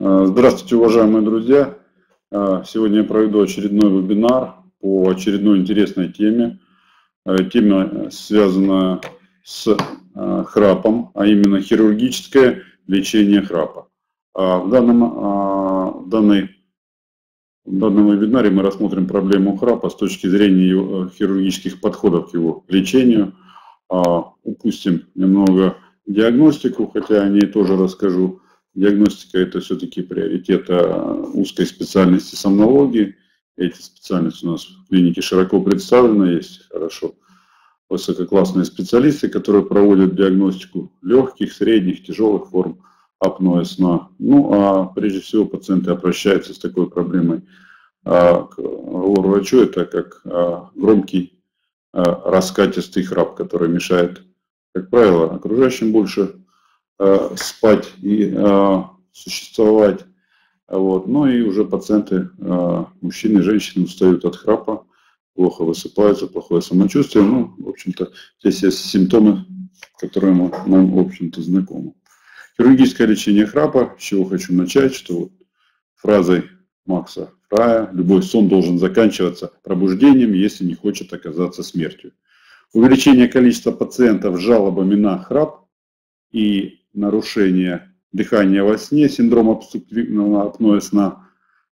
Здравствуйте, уважаемые друзья! Сегодня я проведу очередной вебинар по очередной интересной теме. Тема связана с храпом, а именно хирургическое лечение храпа. В данном вебинаре мы рассмотрим проблему храпа с точки зрения хирургических подходов к его лечению. Упустим немного диагностику, хотя о ней тоже расскажу. Диагностика – это все-таки приоритет узкой специальности сомнологии. Эти специальности у нас в клинике широко представлены, есть хорошо высококлассные специалисты, которые проводят диагностику легких, средних, тяжелых форм апноэ сна. Ну, а прежде всего пациенты обращаются с такой проблемой к врачу, это как громкий раскатистый храп, который мешает, как правило, окружающим больше спать и существовать. Вот. Ну и уже пациенты, мужчины и женщины, устают от храпа, плохо высыпаются, плохое самочувствие. Ну, в общем-то, здесь есть симптомы, которые нам, в общем-то, знакомы. Хирургическое лечение храпа, с чего хочу начать, что вот фразой Макса Фрая: любой сон должен заканчиваться пробуждением, если не хочет оказаться смертью. Увеличение количества пациентов с жалобами на храп и нарушение дыхания во сне, синдром обструктивного апноэ сна,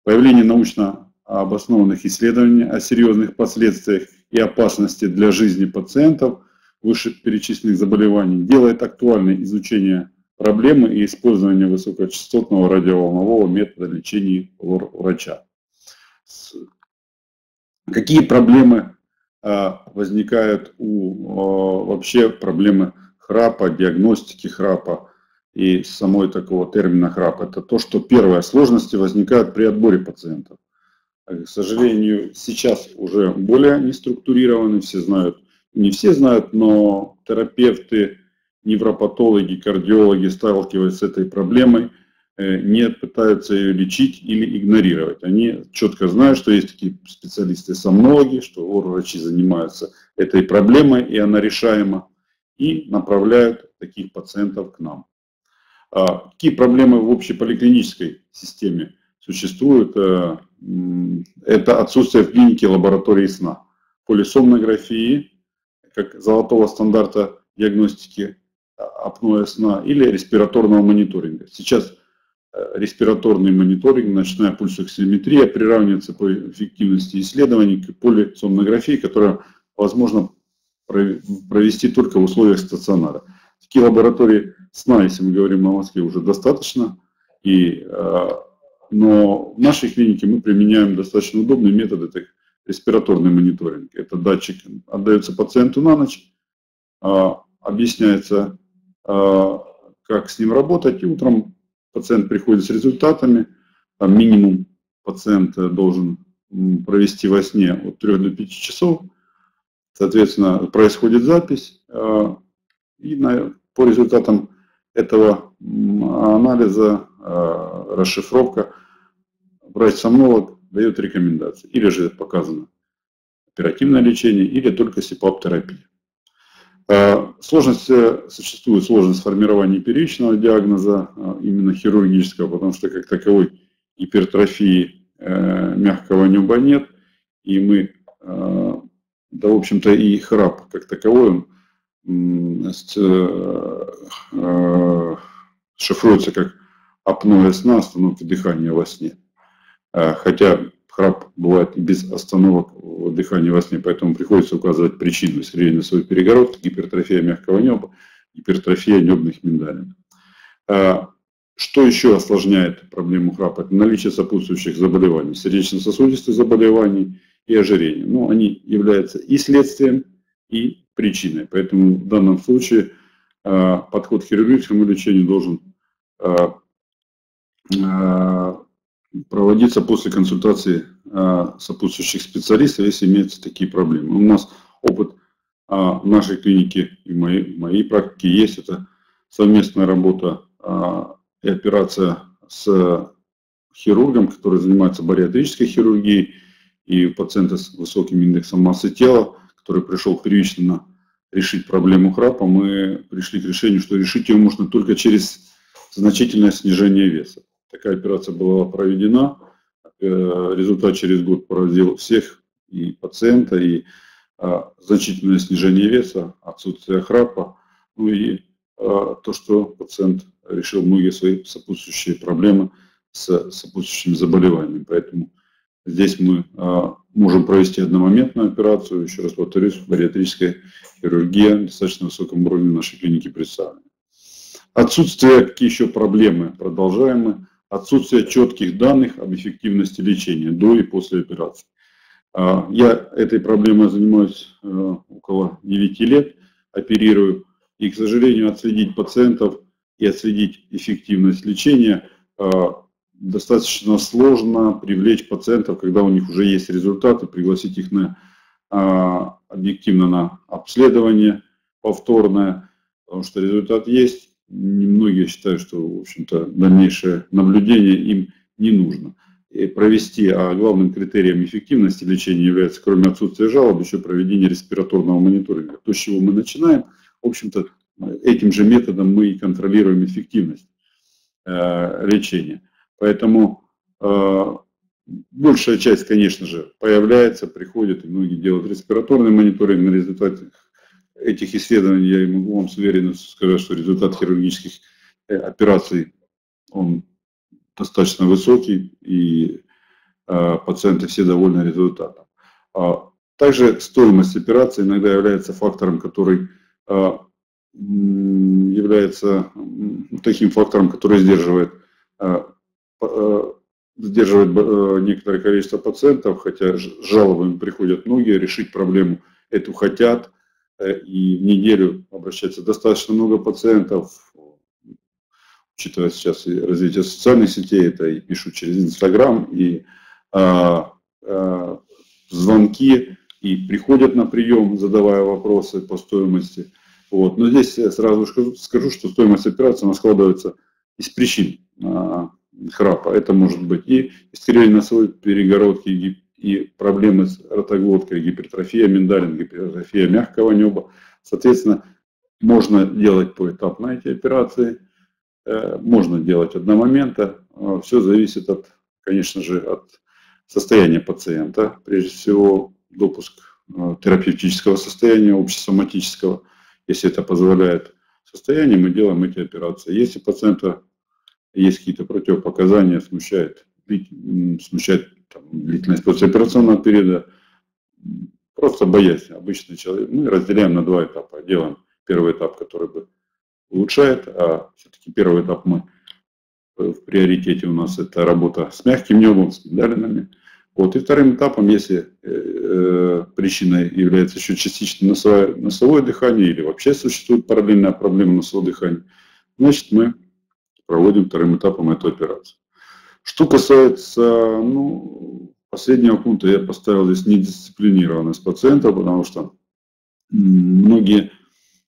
появление научно обоснованных исследований о серьезных последствиях и опасности для жизни пациентов вышеперечисленных заболеваний делает актуальным изучение проблемы и использование высокочастотного радиоволнового метода лечения врача. Какие проблемы возникают вообще проблемы храпа, диагностики храпа и самой такого термина храп? Это то, что первые сложности возникают при отборе пациентов. К сожалению, сейчас уже более не структурированы, все знают, не все знают, но терапевты, невропатологи, кардиологи, сталкиваясь с этой проблемой, не пытаются ее лечить или игнорировать. Они четко знают, что есть такие специалисты-сомнологи, что врачи занимаются этой проблемой, и она решаема, и направляют таких пациентов к нам. Какие проблемы в общей поликлинической системе существуют? Это отсутствие в клинике лаборатории сна, полисомнографии, как золотого стандарта диагностики апноэ сна, или респираторного мониторинга. Сейчас респираторный мониторинг, ночная пульсоксиметрия приравнивается по эффективности исследований к полисомнографии, которая возможно провести только в условиях стационара. Такие лаборатории сна, если мы говорим о Москве, уже достаточно. Но в нашей клинике мы применяем достаточно удобный метод, это респираторный мониторинг. Это датчик отдается пациенту на ночь, объясняется, как с ним работать, и утром пациент приходит с результатами. Минимум пациент должен провести во сне от 3 до 5 часов. Соответственно, происходит запись, и по результатам этого анализа, расшифровка, врач-сомнолог дает рекомендации. Или же показано оперативное лечение, или только СИПАП-терапия. Существует сложность формирования первичного диагноза, именно хирургического, потому что как таковой гипертрофии мягкого неба нет, и мы, да, в общем-то, и храп как таковой шифруется как апноэ сна, остановки дыхания во сне. Хотя храп бывает и без остановок дыхания во сне, поэтому приходится указывать причину: искривление носовой перегородки, гипертрофия мягкого неба, гипертрофия небных миндалин. Что еще осложняет проблему храпа? Это наличие сопутствующих заболеваний, сердечно-сосудистых заболеваний и ожирения. Но они являются и следствием, и причиной. Поэтому в данном случае подход к хирургическому лечению должен проводиться после консультации сопутствующих специалистов, если имеются такие проблемы. У нас опыт в нашей клинике и в моей практике есть. Это совместная работа и операция с хирургом, который занимается бариатрической хирургией, и пациента с высоким индексом массы тела, который пришел первично решить проблему храпа, мы пришли к решению, что решить ее можно только через значительное снижение веса. такая операция была проведена. Результат через год поразил всех, и пациента, и значительное снижение веса, отсутствие храпа, ну и то, что пациент решил многие свои сопутствующие проблемы с сопутствующими заболеваниями. Поэтому здесь мы можем провести одномоментную операцию, еще раз повторюсь, бариатрическая хирургия на достаточно высоком уровне в нашей клинике представлена. Отсутствие, какие еще проблемы, продолжаем мы, отсутствие четких данных об эффективности лечения до и после операции. Я этой проблемой занимаюсь около 9 лет, оперирую, и, к сожалению, отследить пациентов и отследить эффективность лечения достаточно сложно, привлечь пациентов, когда у них уже есть результаты, пригласить их объективно на обследование повторное, потому что результат есть. Немногие считают, что, в общем-то, дальнейшее наблюдение им не нужно. И провести, а главным критерием эффективности лечения является, кроме отсутствия жалоб, еще проведение респираторного мониторинга. То, с чего мы начинаем, в общем-то, этим же методом мы и контролируем эффективность лечения. Поэтому большая часть, конечно же, появляется, приходит, и многие делают респираторный мониторинг. На результате этих исследований я могу вам с уверенностью сказать, что результат хирургических операций, он достаточно высокий, и пациенты все довольны результатом. Также стоимость операции иногда является фактором, который является таким фактором, который сдерживает некоторое количество пациентов, хотя с жалобами приходят многие, решить проблему эту хотят, и в неделю обращается достаточно много пациентов, учитывая сейчас и развитие социальных сетей, это и пишут через Инстаграм, и звонки, и приходят на прием, задавая вопросы по стоимости. Вот. Но здесь я сразу скажу, что стоимость операции она складывается из причин храпа. Это может быть и искривление носовой перегородки, и проблемы с ротоглоткой, гипертрофия миндалин, гипертрофия мягкого неба. Соответственно, можно делать поэтапно эти операции, можно делать одномоментно. Все зависит от, конечно же, от состояния пациента. Прежде всего, допуск терапевтического состояния, общесоматического. Если это позволяет состояние, мы делаем эти операции. Если пациента есть какие-то противопоказания, смущает длительность послеоперационного периода, просто боязнь. Обычный человек, мы разделяем на два этапа. Делаем первый этап, который бы улучшает, а все-таки первый этап мы в приоритете у нас это работа с мягким небом, с миндалинами. Вот. И вторым этапом, если причиной является еще частично носовое дыхание или вообще существует параллельная проблема носового дыхания, значит мы проводим вторым этапом эту операцию. Что касается последнего пункта, я поставил здесь недисциплинированность пациента, потому что многие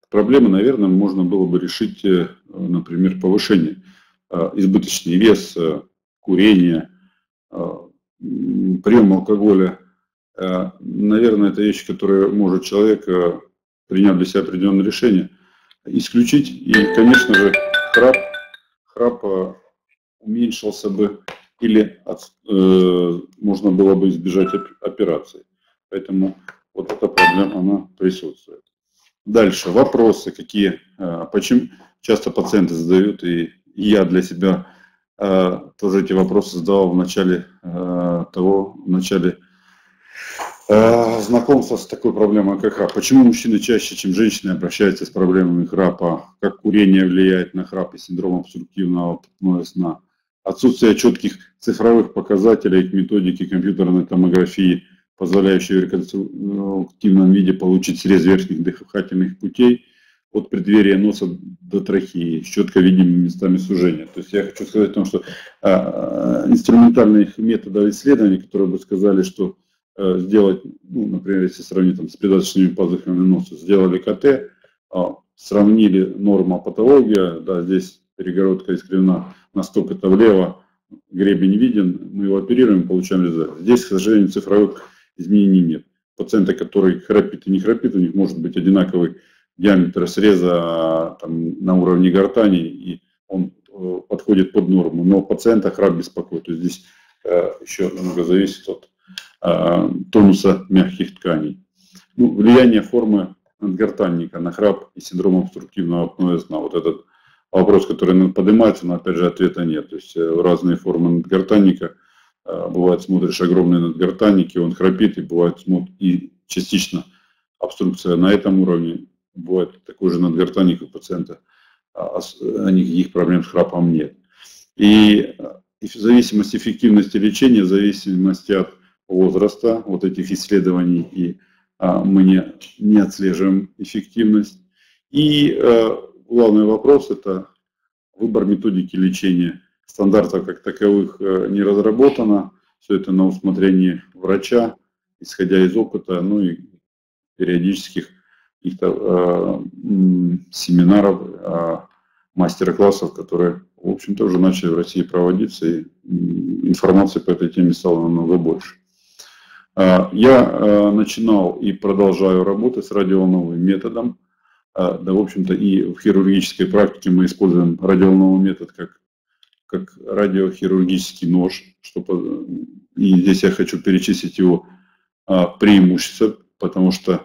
проблемы, наверное, можно было бы решить, например, повышение, избыточный вес, курение, прием алкоголя. Наверное, это вещи, которые может человек, приняв для себя определенное решение, исключить. И, конечно же, храп уменьшился бы или можно было бы избежать операции. Поэтому вот эта проблема, она присутствует. Дальше, вопросы какие, почему часто пациенты задают, и я для себя тоже эти вопросы задавал в начале знакомства с такой проблемой, как храп. Почему мужчины чаще, чем женщины, обращаются с проблемами храпа? Как курение влияет на храп и синдром обструктивного апноэ сна? Отсутствие четких цифровых показателей к методике компьютерной томографии, позволяющей в реконструктивном виде получить срез верхних дыхательных путей от преддверия носа до трахеи с четко видимыми местами сужения. То есть я хочу сказать о том, что инструментальных методов исследований, которые бы сказали, что сделать, например, если сравнить с придаточными пазухами носа, сделали КТ, сравнили норма патология, да, здесь перегородка искривлена настолько-то влево, гребень виден, мы его оперируем, получаем результат. Здесь, к сожалению, цифровых изменений нет. Пациенты, который храпит и не храпит, у них может быть одинаковый диаметр среза на уровне гортани, и он подходит под норму, но пациента храп беспокоит. То есть здесь еще немного зависит от тонуса мягких тканей. Ну, влияние формы надгортанника на храп и синдром обструктивного апноэ сна. Вот этот вопрос, который поднимается, но опять же ответа нет. То есть разные формы надгортанника. Бывает, смотришь огромные надгортанники, он храпит, и бывает и частично обструкция на этом уровне. Бывает такой же надгортанник у пациента, а никаких проблем с храпом нет. И в зависимости от эффективности лечения, в зависимости от возраста вот этих исследований, и мы не отслеживаем эффективность. И главный вопрос – это выбор методики лечения. Стандартов как таковых не разработано. Все это на усмотрение врача, исходя из опыта, ну и периодических каких-то семинаров, мастер-классов, которые, в общем-то, уже начали в России проводиться, и информации по этой теме стало намного больше. Я начинал и продолжаю работать с радиоволновым методом. Да, в общем-то, и в хирургической практике мы используем радиоволновый метод как радиохирургический нож. И здесь я хочу перечислить его преимущества, потому что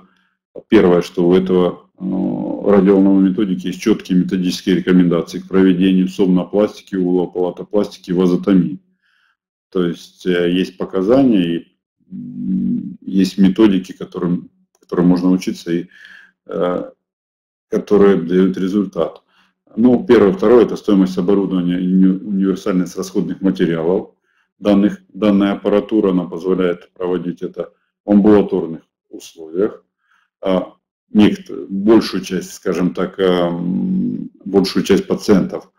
первое, что у этого радиоволновой методики есть четкие методические рекомендации к проведению сомнопластики, улополатопластики, вазотомии. То есть есть показания и есть методики, которым можно учиться и которые дают результат. Ну, первое, второе – это стоимость оборудования и универсальность расходных материалов. Данная аппаратура, она позволяет проводить это в амбулаторных условиях. Большую часть, скажем так, большую часть пациентов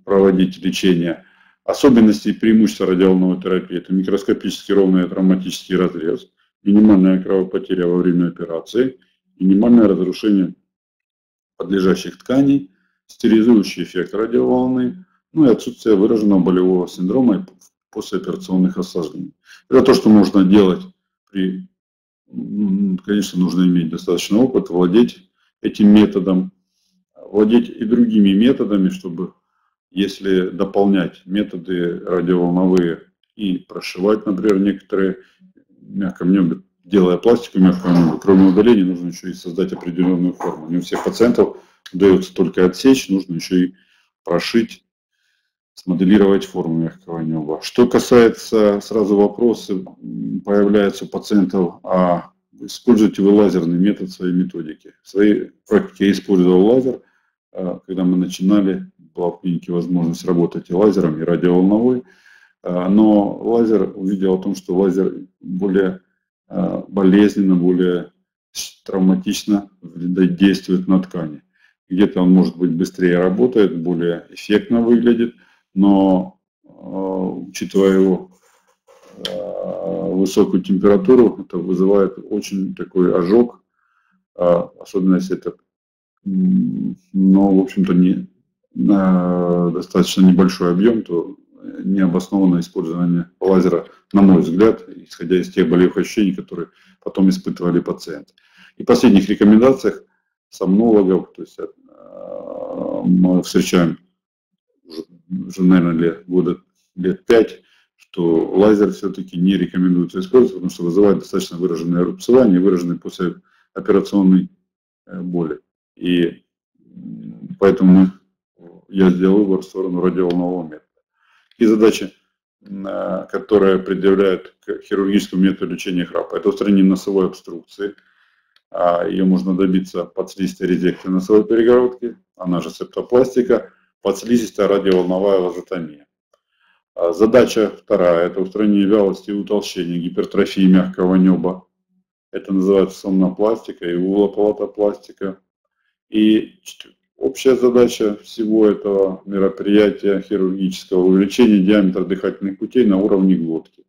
проводить лечение. Особенности и преимущества радиоволновой терапии – это микроскопически ровный травматический разрез, минимальная кровопотеря во время операции, минимальное разрушение подлежащих тканей, стерилизующий эффект радиоволны, ну и отсутствие выраженного болевого синдрома и послеоперационных осложнений. Это то, что можно делать конечно, нужно иметь достаточно опыт, владеть этим методом, владеть и другими методами, чтобы, если дополнять методы радиоволновые и прошивать, например, некоторые мягкомнебы, делая пластику мягкомнебы, кроме удаления, нужно еще и создать определенную форму. Не у всех пациентов удается только отсечь, нужно еще и прошить, смоделировать форму мягкого неба. Что касается, сразу вопросы появляются у пациентов, а используете вы лазерный метод в своей методике? В своей практике я использовал лазер, когда мы начинали, была в клинике возможность работать и лазером, и радиоволновой, но лазер увидел о том, что лазер более болезненно, более травматично действует на ткани. Где-то он, может быть, быстрее работает, более эффектно выглядит, но учитывая его высокую температуру, это вызывает очень такой ожог, особенно если это, в общем-то, не достаточно небольшой объем, то необоснованное использование лазера, на мой взгляд, исходя из тех болевых ощущений, которые потом испытывали пациенты. И в последних рекомендациях сомнологов, то есть мы встречаем уже, наверное, лет 5, что лазер все-таки не рекомендуется использовать, потому что вызывает достаточно выраженное рубцевание, выраженное послеоперационной боли. И поэтому я сделал выбор в сторону радиоволнового метода. И задачи, которые предъявляют к хирургическому методу лечения храпа, это устранение носовой обструкции. Ее можно добиться подслизистой резекции носовой перегородки, она же септопластика, подслизистая радиоволновая вазотомия. Задача вторая – это устранение вялости и утолщения, гипертрофии мягкого неба. Это называется сомнопластика и улополатопластика. И общая задача всего этого мероприятия хирургического – увеличение диаметра дыхательных путей на уровне глотки.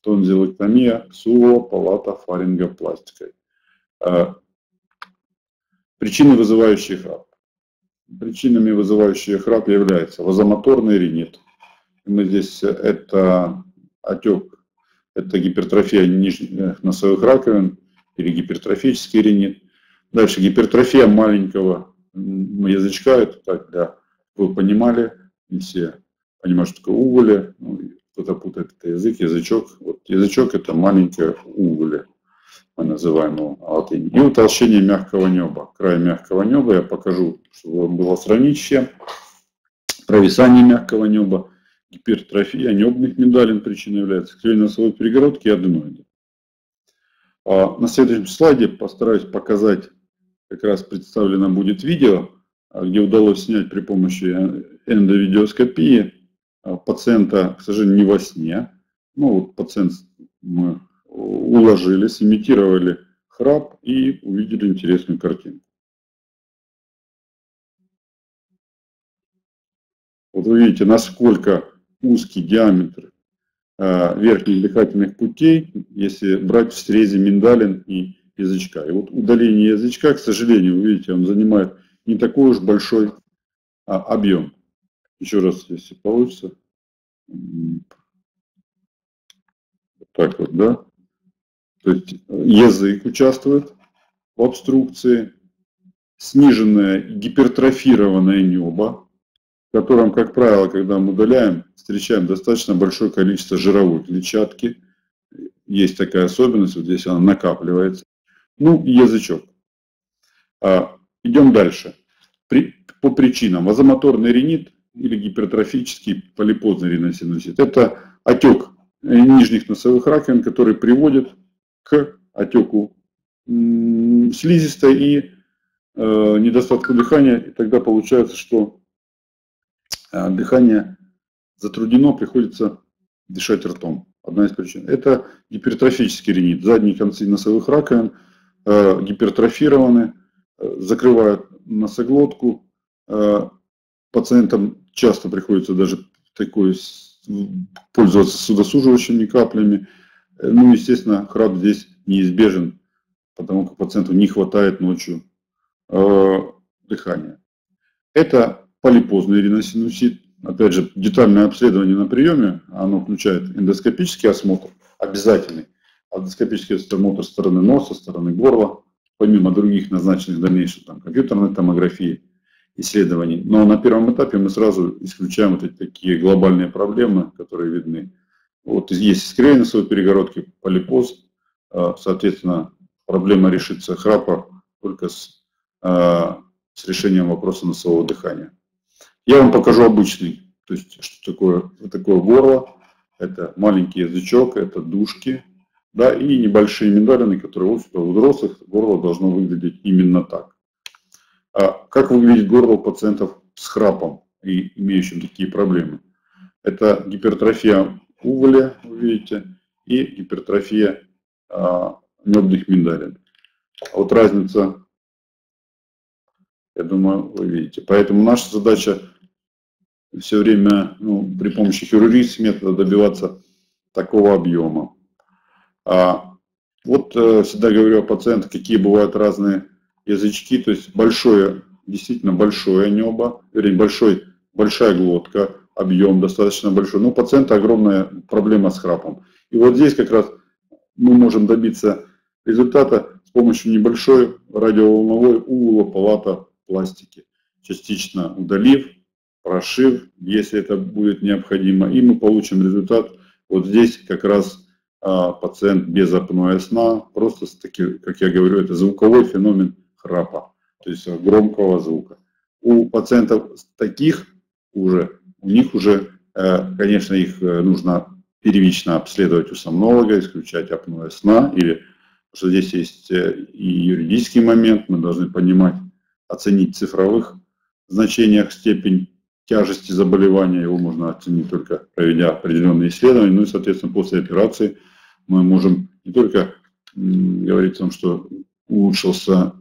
Тонзиллэктомия с улополатофарингопластикой. Причины, вызывающие храп. Причинами, вызывающие храп, являются вазомоторный ринит. Мы здесь это отек, это гипертрофия нижних носовых раковин или гипертрофический ринит. Дальше гипертрофия маленького язычка, это так, для вы понимали, не все понимают, что такое уволя, ну, кто-то путает это язычок. Вот язычок это маленькая уволя, мы называем его латынь. И утолщение мягкого неба. Край мягкого неба я покажу, чтобы вам было сравнить с чем. Провисание мягкого неба, гипертрофия небных миндалин причиной является, клейно-носовой перегородки и аденоиды. На следующем слайде постараюсь показать, как раз представлено будет видео, где удалось снять при помощи эндовидеоскопии пациента, к сожалению, не во сне. Ну, вот пациент мы уложили, сымитировали храп и увидели интересную картину. Вот вы видите, насколько узкий диаметр верхних дыхательных путей, если брать в срезе миндалин и язычка. И вот удаление язычка, к сожалению, вы видите, он занимает не такой уж большой объем. Еще раз, если получится. Вот так вот, да. То есть язык участвует в обструкции, сниженное гипертрофированное небо, в котором, как правило, когда мы удаляем, встречаем достаточно большое количество жировой клетчатки. Есть такая особенность, вот здесь она накапливается. Ну и язычок. Идем дальше. По причинам. Вазомоторный ринит или гипертрофический полипозный риносинусит. Это отек нижних носовых раковин, который приводит к отеку слизистой и недостатку дыхания. И тогда получается, что дыхание затруднено, приходится дышать ртом. Одна из причин. Это гипертрофический ринит. Задние концы носовых раковин гипертрофированы, закрывают носоглотку. Пациентам часто приходится даже пользоваться судосуживающими каплями. Ну, естественно, храп здесь неизбежен, потому как пациенту не хватает ночью дыхания. Это полипозный риносинусит. Опять же, детальное обследование на приеме, оно включает эндоскопический осмотр, обязательный. Эндоскопический осмотр со стороны носа, со стороны горла, помимо других назначенных дальнейших компьютерной томографии, исследований. Но на первом этапе мы сразу исключаем вот такие глобальные проблемы, которые видны. Вот есть искривление носовой перегородки, полипоз, соответственно, проблема решится храпа только с решением вопроса носового дыхания. Я вам покажу обычный, то есть что такое горло. Это маленький язычок, это дужки, да, и небольшие миндалины, которые, в общем-то, у взрослых горло должно выглядеть именно так. Как выглядит горло у пациентов с храпом и имеющим такие проблемы? Это гипертрофия уволя, вы видите, и гипертрофия небных миндалин. Вот разница, я думаю, вы видите. Поэтому наша задача все время при помощи хирургических методов добиваться такого объема. Вот всегда говорю о пациентах, какие бывают разные язычки, то есть большое, действительно большое небо, вернее, большая глотка, объем достаточно большой, но у пациента огромная проблема с храпом. И вот здесь как раз мы можем добиться результата с помощью небольшой радиоволновой уволопластики, частично удалив, прошив, если это будет необходимо, и мы получим результат. Вот здесь как раз пациент без апноэ сна, просто, как я говорю, это звуковой феномен храпа, то есть громкого звука. У пациентов таких уже, у них уже, конечно, их нужно первично обследовать у сомнолога, исключать апноэ сна, или что здесь есть и юридический момент, мы должны понимать, оценить в цифровых значениях степень тяжести заболевания, его можно оценить только проведя определенные исследования, ну и, соответственно, после операции мы можем не только говорить о том, что уменьшился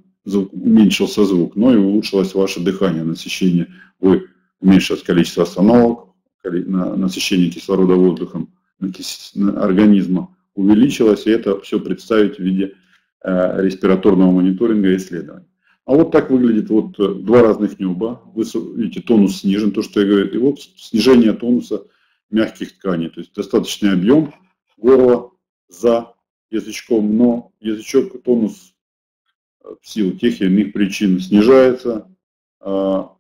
звук, но и улучшилось ваше дыхание, насыщение, уменьшилось количество остановок, насыщение кислорода воздухом организма увеличилось, и это все представить в виде респираторного мониторинга и исследований. А вот так выглядит два разных неба. Вы видите, тонус снижен, то, что я говорю, и вот снижение тонуса мягких тканей. То есть достаточный объем горла за язычком, но язычок, тонус в силу тех или иных причин снижается.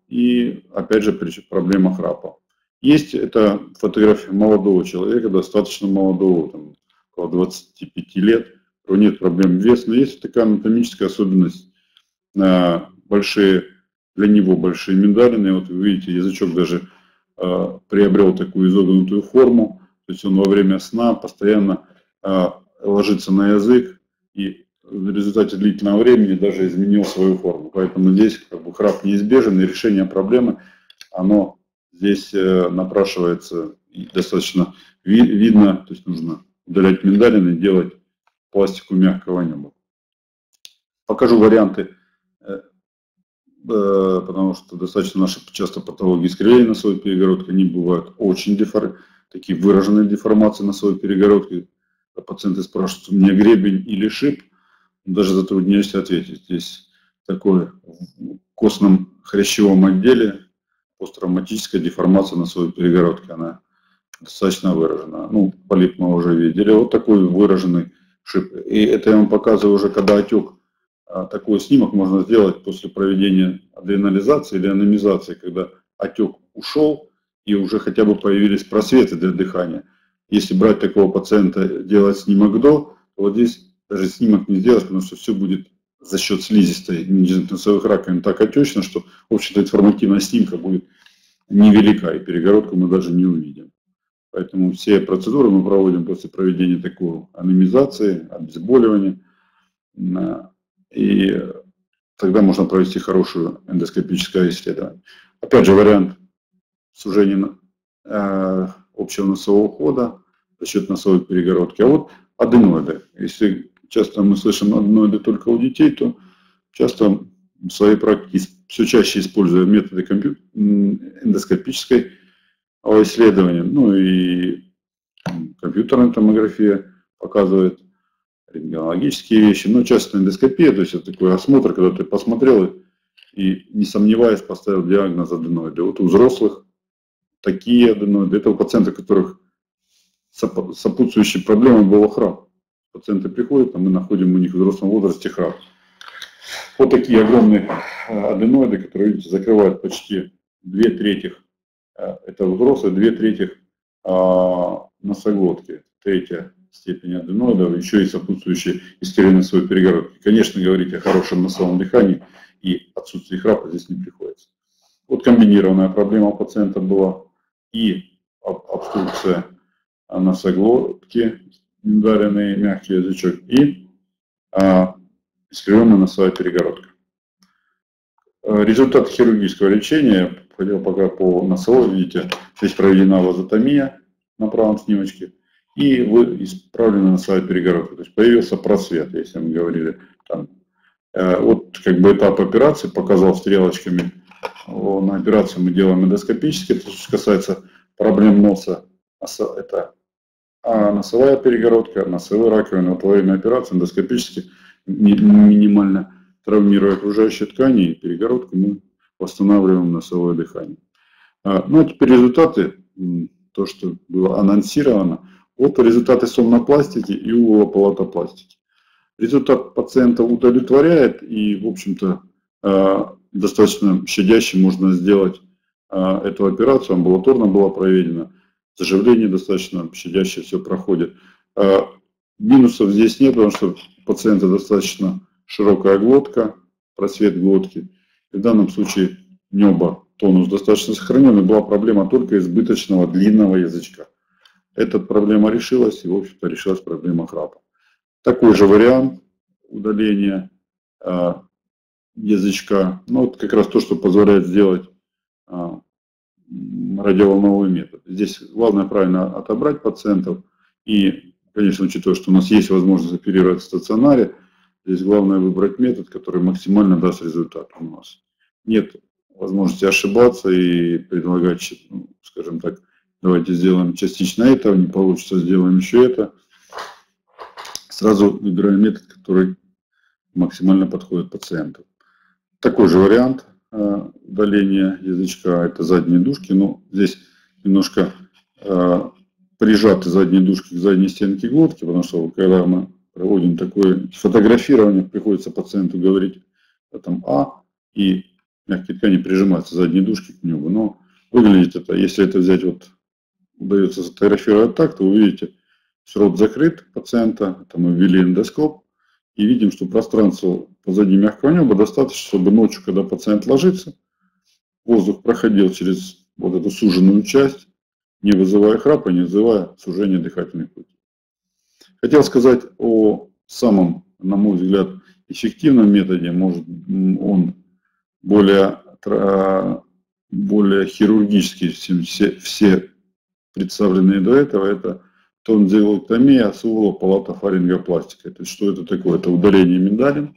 и опять же проблема храпа. Есть это фотография молодого человека, достаточно молодого, там, около 25 лет, у него нет проблем веса, но есть такая анатомическая особенность, большие, для него большие миндалины, вот вы видите, язычок даже приобрел такую изогнутую форму, то есть он во время сна постоянно ложится на язык и в результате длительного времени даже изменил свою форму. Поэтому здесь как бы храп неизбежен, и решение проблемы, оно здесь напрашивается и достаточно видно, то есть нужно удалять миндалины и делать пластику мягкого неба. Покажу варианты, потому что достаточно наши часто патологии искривления носовой перегородки, они бывают очень такие выраженные деформации носовой перегородки. Пациенты спрашивают, у меня гребень или шип, даже затрудняюсь ответить. Здесь такой в костном хрящевом отделе посттравматическая деформация носовой перегородки, она достаточно выражена. Ну, полип мы уже видели, вот такой выраженный шип. И это я вам показываю уже, когда отек. Такой снимок можно сделать после проведения адренализации или анемизации, когда отек ушел и уже хотя бы появились просветы для дыхания. Если брать такого пациента, делать снимок до, то вот здесь даже снимок не сделать, потому что все будет за счет слизистой носовых раковин так отечно, что, в общем-то, информативность снимка будет невелика, и перегородку мы даже не увидим. Поэтому все процедуры мы проводим после проведения такой анемизации, обезболивания. И тогда можно провести хорошее эндоскопическое исследование. Опять же, вариант сужения общего носового хода за счет носовой перегородки. А вот аденоиды. Если часто мы слышим аденоиды только у детей, то часто в своей практике все чаще используя методы эндоскопической исследования. Ну и компьютерная томография показывает рентгенологические вещи, но часто эндоскопия, то есть это такой осмотр, когда ты посмотрел и не сомневаясь поставил диагноз аденоиды. Вот у взрослых такие аденоиды, это у пациентов, у которых сопутствующей проблемой был храп. Пациенты приходят, а мы находим у них в взрослом возрасте храп. Вот такие огромные аденоиды, которые, видите, закрывают почти 2/3, это взрослые, 2/3 носоглотки, 1/3 степень аденоидов, еще и сопутствующие искривления носовой перегородки. Конечно, говорить о хорошем носовом дыхании и отсутствии храпа здесь не приходится. Вот комбинированная проблема у пациента была и обструкция носоглотки, миндалинный мягкий язычок, и искривленная носовая перегородка. Результат хирургического лечения, хотел пока по носовой, видите, здесь проведена вазотомия на правом снимочке, и исправлена носовая перегородка. То есть появился просвет, если мы говорили там. Вот как бы этап операции показал стрелочками. На операцию мы делаем эндоскопически, то, что касается проблем носа, это носовая перегородка, носовые раковины. Вот во время операции эндоскопически минимально травмируя окружающие ткани и перегородку, мы восстанавливаем носовое дыхание. Ну а теперь результаты, то, что было анонсировано. Вот результаты сомнопластики и уголополатопластики. Результат пациента удовлетворяет, и, в общем-то, достаточно щадяще можно сделать эту операцию. Амбулаторно была проведена, заживление достаточно щадяще все проходит. Минусов здесь нет, потому что у пациента достаточно широкая глотка, просвет глотки. И в данном случае небо, тонус достаточно сохранен, и была проблема только избыточного длинного язычка. Эта проблема решилась, и, в общем-то, решилась проблема храпа. Такой же вариант удаления язычка, ну, вот как раз то, что позволяет сделать радиоволновой метод. Здесь главное правильно отобрать пациентов, и, конечно, учитывая, что у нас есть возможность оперировать в стационаре, здесь главное выбрать метод, который максимально даст результат. У нас нет возможности ошибаться и предлагать, ну, скажем так, давайте сделаем частично это, не получится, сделаем еще это. Сразу выбираем метод, который максимально подходит пациенту. Такой же вариант удаления язычка, это задние дужки. Но здесь немножко прижаты задние дужки к задней стенке глотки, потому что когда мы проводим такое фотографирование, приходится пациенту говорить там и мягкие ткани прижимаются задней дужки к небу. Но выглядит это, если это взять, вот удается сфотографировать так, то вы увидите, рот закрыт пациента, это мы ввели эндоскоп, и видим, что пространство позади мягкого неба достаточно, чтобы ночью, когда пациент ложится, воздух проходил через вот эту суженную часть, не вызывая храпа, не вызывая сужения дыхательных путей. Хотел сказать о самом, на мой взгляд, эффективном методе. Может, он более хирургический, чем все представленные до этого. Это тонзиллэктомия суволо-палатофарингопластика. То есть, что это такое? Это удаление миндалин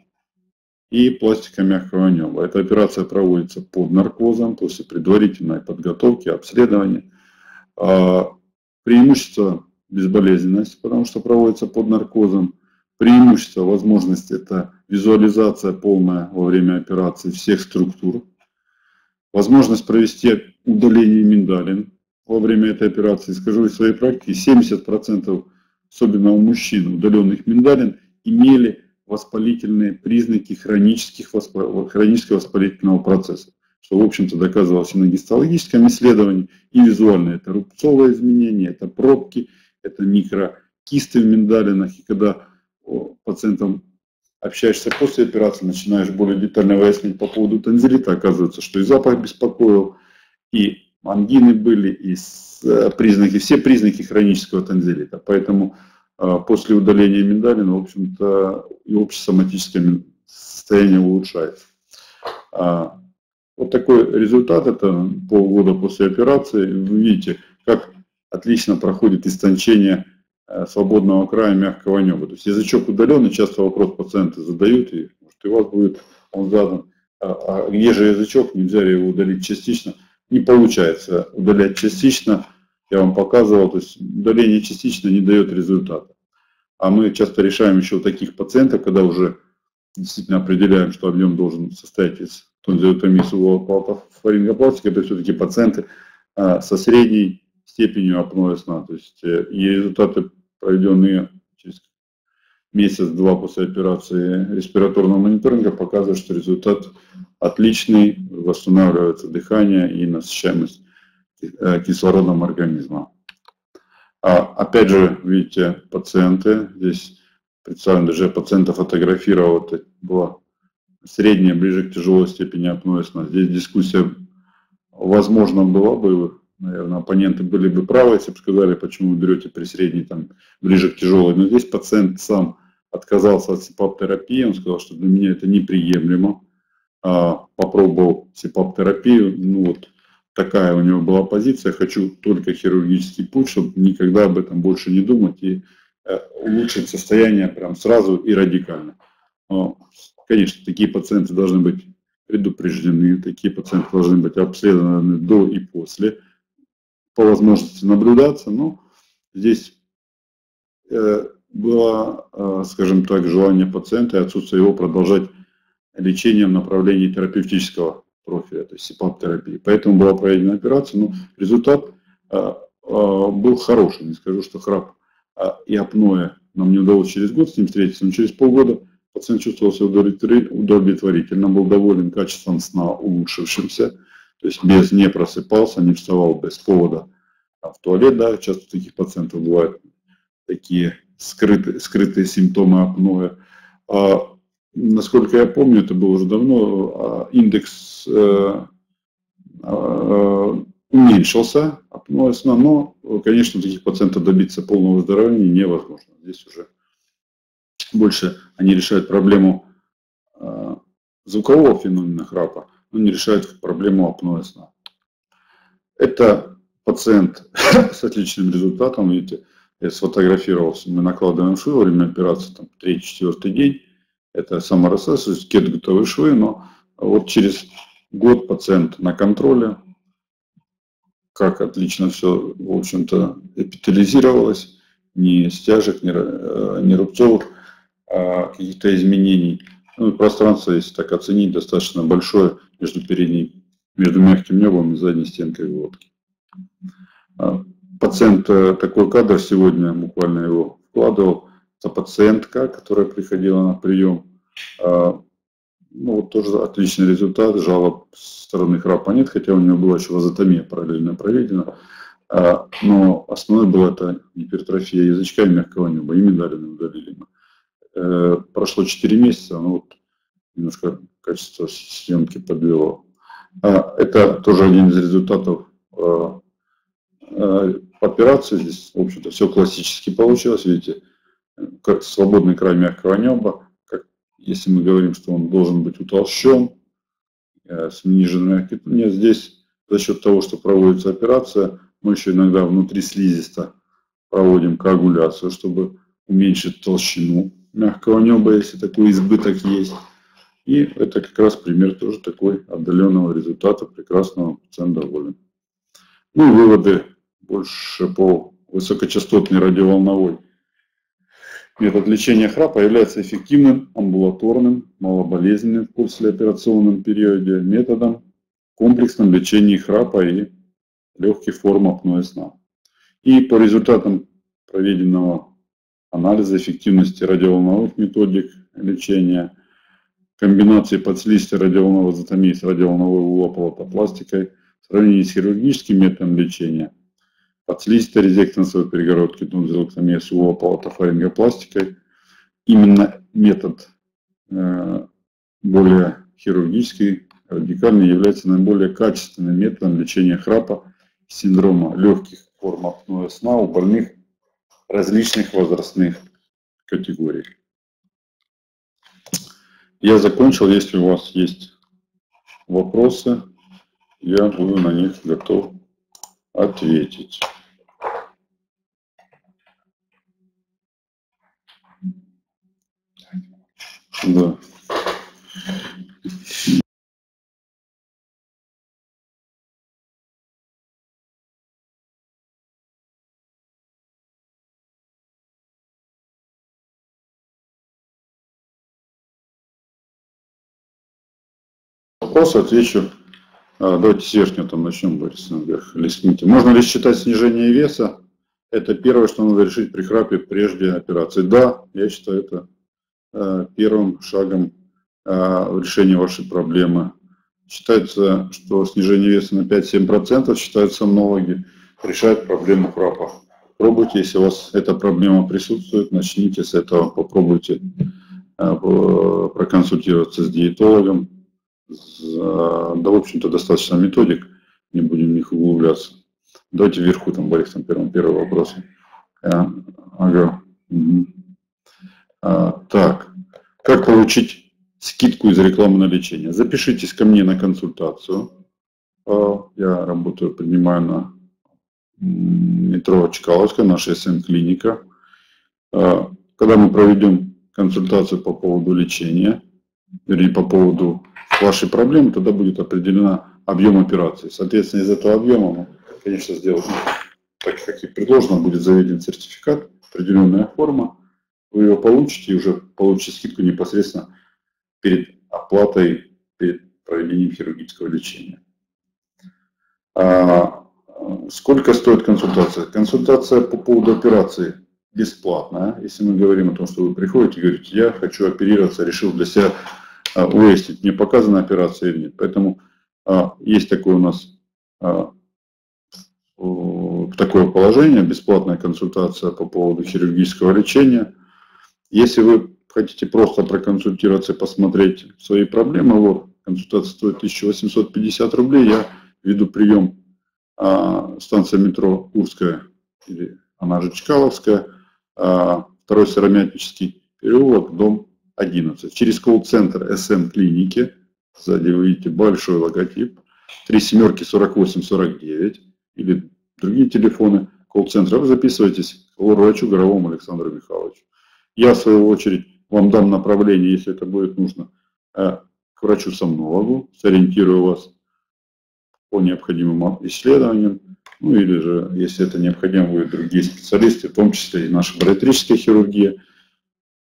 и пластика мягкого неба. Эта операция проводится под наркозом, после предварительной подготовки, обследования. Преимущество безболезненность, потому что проводится под наркозом. Преимущество, возможность – это визуализация полная во время операции всех структур. Возможность провести удаление миндалин во время этой операции. Скажу из своей практики, 70%, особенно у мужчин, удаленных миндалин, имели воспалительные признаки хронического воспалительного процесса, что, в общем-то, доказывалось и на гистологическом исследовании, и визуально. Это рубцовые изменения, это пробки, это микрокисты в миндалинах. И когда пациентам общаешься после операции, начинаешь более детально выяснять по поводу тонзиллита, оказывается, что и запах беспокоил, и ангины были, и все признаки хронического тонзиллита. Поэтому после удаления миндалин, в общем-то, и общесоматическое состояние улучшается. Вот такой результат, это полгода после операции. Вы видите, как отлично проходит истончение свободного края мягкого неба. То есть язычок удаленный, часто вопрос пациенты задают, и может и у вас будет он задан, а где же язычок, нельзя ли его удалить частично? Не получается удалять частично, я вам показывал, то есть удаление частично не дает результата. А мы часто решаем еще у таких пациентов, когда уже действительно определяем, что объем должен состоять из тонзиллэктомии суволо-палатофарингопластики, это все-таки пациенты со средней степенью апноэ сна. То есть и результаты, проведенные через месяц-два после операции респираторного мониторинга, показывают, что результат отличный, восстанавливается дыхание и насыщаемость кислородом организма. Опять же, видите, пациенты, здесь представлен, даже пациента фотографировал, это была средняя, ближе к тяжелой степени апноэ сна. Здесь дискуссия, возможно, была бы, наверное, оппоненты были бы правы, если бы сказали, почему вы берете при средней, там, ближе к тяжелой. Но здесь пациент сам отказался от СИПАП-терапии, он сказал, что для меня это неприемлемо. Попробовал СИПАП-терапию, ну вот такая у него была позиция, хочу только хирургический путь, чтобы никогда об этом больше не думать и улучшить состояние прям сразу и радикально. Но, конечно, такие пациенты должны быть предупреждены, такие пациенты должны быть обследованы до и после, по возможности наблюдаться, но здесь было, скажем так, желание пациента и отсутствие его продолжать лечение в направлении терапевтического профиля, то есть СИПАП-терапии. Поэтому была проведена операция, но результат был хороший, не скажу, что храп и апноэ нам не удалось через год с ним встретиться, но через полгода пациент чувствовал себя удовлетворительно, был доволен качеством сна улучшившимся, то есть не просыпался, не вставал без повода в туалет, да, часто у таких пациентов бывают такие скрытые симптомы апноэ. Насколько я помню, это было уже давно, индекс уменьшился апноэ сна, но, конечно, у таких пациентов добиться полного выздоровления невозможно. Здесь уже больше они решают проблему звукового феномена храпа, но не решают проблему апноэ сна. Это пациент с отличным результатом, видите, я сфотографировался, мы накладываем швы во время операции, там, 3-4 день, это саморасез, готовые швы, но вот через год пациент на контроле, как отлично все, в общем-то, эпителизировалось, ни стяжек, ни рубцовых каких-то изменений. Ну, и пространство, если так оценить, достаточно большое между мягким небом и задней стенкой глотки. Пациент, такой кадр сегодня, буквально его вкладывал, это пациентка, которая приходила на прием, Ну, вот тоже отличный результат, жалоб со стороны храпа нет, хотя у него была еще вазотомия параллельно проведена. Но основной был это гипертрофия язычка и мягкого неба, и миндалины удалили. Прошло 4 месяца, но вот немножко качество съемки подвело. Это тоже один из результатов операции. Здесь, в общем-то, все классически получилось. Видите, как свободный край мягкого неба. Если мы говорим, что он должен быть утолщен, с сниженной нет, здесь за счет того, что проводится операция, мы еще иногда внутри слизисто проводим коагуляцию, чтобы уменьшить толщину мягкого неба, если такой избыток есть. И это как раз пример тоже такой отдаленного результата, прекрасного, пациент доволен. Ну и выводы больше по высокочастотной радиоволновой. Метод лечения храпа является эффективным, амбулаторным, малоболезненным в послеоперационном периоде методом в комплексном лечении храпа и легких форм апноэ сна. И по результатам проведенного анализа эффективности радиоволновых методик лечения, комбинации подслизистой радиоволновой вазотомии с радиоволновой улополотопластикой в сравнении с хирургическим методом лечения, подслизистой резектансовой перегородки тонзиллэктомии с улополотофарингопластикой, именно метод более хирургический, радикальный, является наиболее качественным методом лечения храпа, синдрома легких форм апноэ сна у больных различных возрастных категорий. Я закончил. Если у вас есть вопросы, я буду на них готов ответить. Да. Вопросы отвечу. Давайте с верхнего там начнем, Борис, наверх. Листните. Можно ли считать снижение веса? Это первое, что надо решить при храпе прежде операции. Да, я считаю это первым шагом в решении вашей проблемы. Считается, что снижение веса на 5-7%, считают сомнологи, решает проблему храпа. Пробуйте, если у вас эта проблема присутствует, начните с этого, попробуйте проконсультироваться с диетологом. Да, в общем-то, достаточно методик, не будем в них углубляться. Давайте вверху, там, Борис, там первый вопрос. Ага. Угу. Так, как получить скидку из рекламы на лечение? Запишитесь ко мне на консультацию. Я работаю, принимаю на метро Чкаловская, наша СМ-клиника. Когда мы проведем консультацию по поводу лечения, вернее, по поводу вашей проблемы, тогда будет определена объем операции. Соответственно, из этого объема мы, конечно, сделаем, так как и предложено, будет заведен сертификат, определенная форма. Вы его получите и уже получите скидку непосредственно перед оплатой, перед проведением хирургического лечения. Сколько стоит консультация? Консультация по поводу операции бесплатная. Если мы говорим о том, что вы приходите и говорите, я хочу оперироваться, решил для себя выяснить, мне показана операция или нет. Поэтому есть такое у нас такое положение, бесплатная консультация по поводу хирургического лечения. Если вы хотите просто проконсультироваться и посмотреть свои проблемы, вот, консультация стоит 1850 рублей, я веду прием станция метро Курская, или она же Чкаловская, второй Сыромятнический переулок, дом 11. Через колл-центр СМ-клиники, сзади вы видите большой логотип, 37-48-49, или другие телефоны колл-центра. Вы записываетесь к врачу Горовому Александру Михайловичу. Я, в свою очередь, вам дам направление, если это будет нужно, к врачу-сомнологу, сориентирую вас по необходимым исследованиям, ну или же, если это необходимо, будут другие специалисты, в том числе и наша бариатрическая хирургия,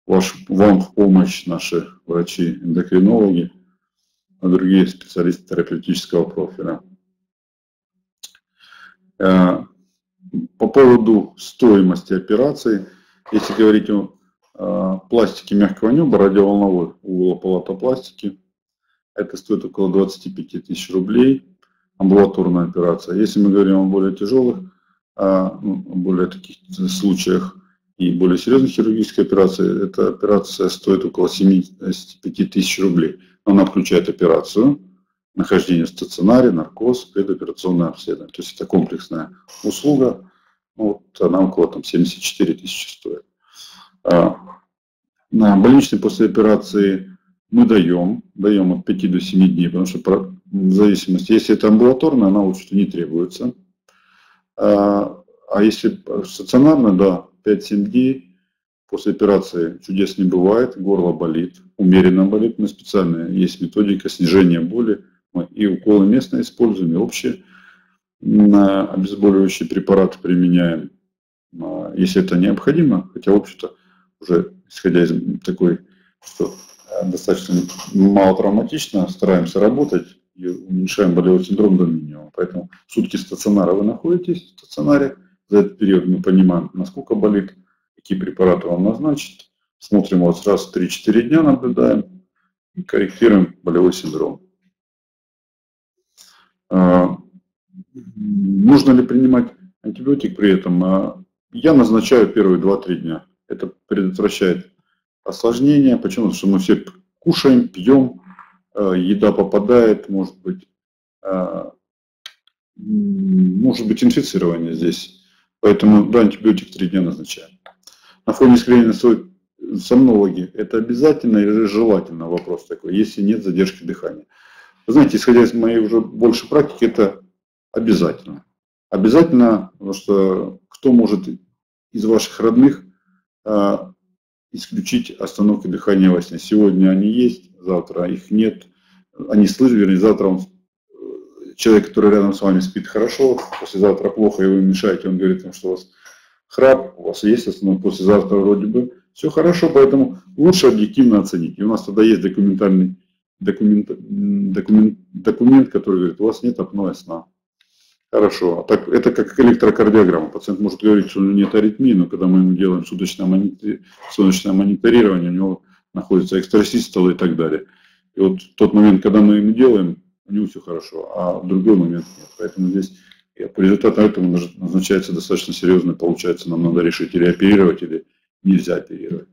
вам в помощь наши врачи-эндокринологи, а другие специалисты терапевтического профиля. По поводу стоимости операции, если говорить о пластике мягкого неба, радиоволновой улополотопластики, это стоит около 25 тысяч рублей, амбулаторная операция. Если мы говорим о более тяжелых, более таких случаях и более серьезных хирургических операций, эта операция стоит около 75 тысяч рублей. Она включает операцию, нахождение в стационаре, наркоз, предоперационное обследование. То есть это комплексная услуга, вот она около 74 тысячи стоит. На больничный после операции мы даем от 5 до 7 дней, потому что в зависимости, если это амбулаторно, она лучше не требуется. А если стационарно, да, 5-7 дней после операции чудес не бывает, горло болит, умеренно болит, но специально есть методика снижения боли. Мы и уколы местные используем, и общие обезболивающие препараты применяем, если это необходимо, хотя, в общем-то, уже исходя из такой, что достаточно мало травматично, стараемся работать и уменьшаем болевой синдром до минимума. Поэтому сутки стационара вы находитесь в стационаре, за этот период мы понимаем, насколько болит, какие препараты вам назначить, смотрим вас раз в 3-4 дня, наблюдаем и корректируем болевой синдром. Нужно ли принимать антибиотик при этом? Я назначаю первые 2-3 дня. Это предотвращает осложнения. Почему? Потому что мы все кушаем, пьем, еда попадает, может быть инфицирование здесь. Поэтому да, антибиотик 3 дня назначаем. На фоне искривления сомнологии это обязательно или желательно? Вопрос такой, если нет задержки дыхания. Вы знаете, исходя из моей уже больше практики, это обязательно. Обязательно, потому что кто может из ваших родных исключить остановку дыхания во сне? Сегодня они есть, завтра их нет. Они слышат, вернее, завтра человек, который рядом с вами спит хорошо, послезавтра плохо, и вы мешаете, он говорит вам, что у вас храп, у вас есть остановка, послезавтра вроде бы все хорошо, поэтому лучше объективно оценить. И у нас тогда есть документ, который говорит, у вас нет апноэ сна. Хорошо. Так, это как электрокардиограмма. Пациент может говорить, что у него нет аритмии, но когда мы ему делаем суточное мониторирование, у него находится экстрасистол и так далее. И вот в тот момент, когда мы ему делаем, у него все хорошо, а в другой момент нет. Поэтому здесь по результату этого назначается достаточно серьезно. Получается, нам надо решить или оперировать, или нельзя оперировать.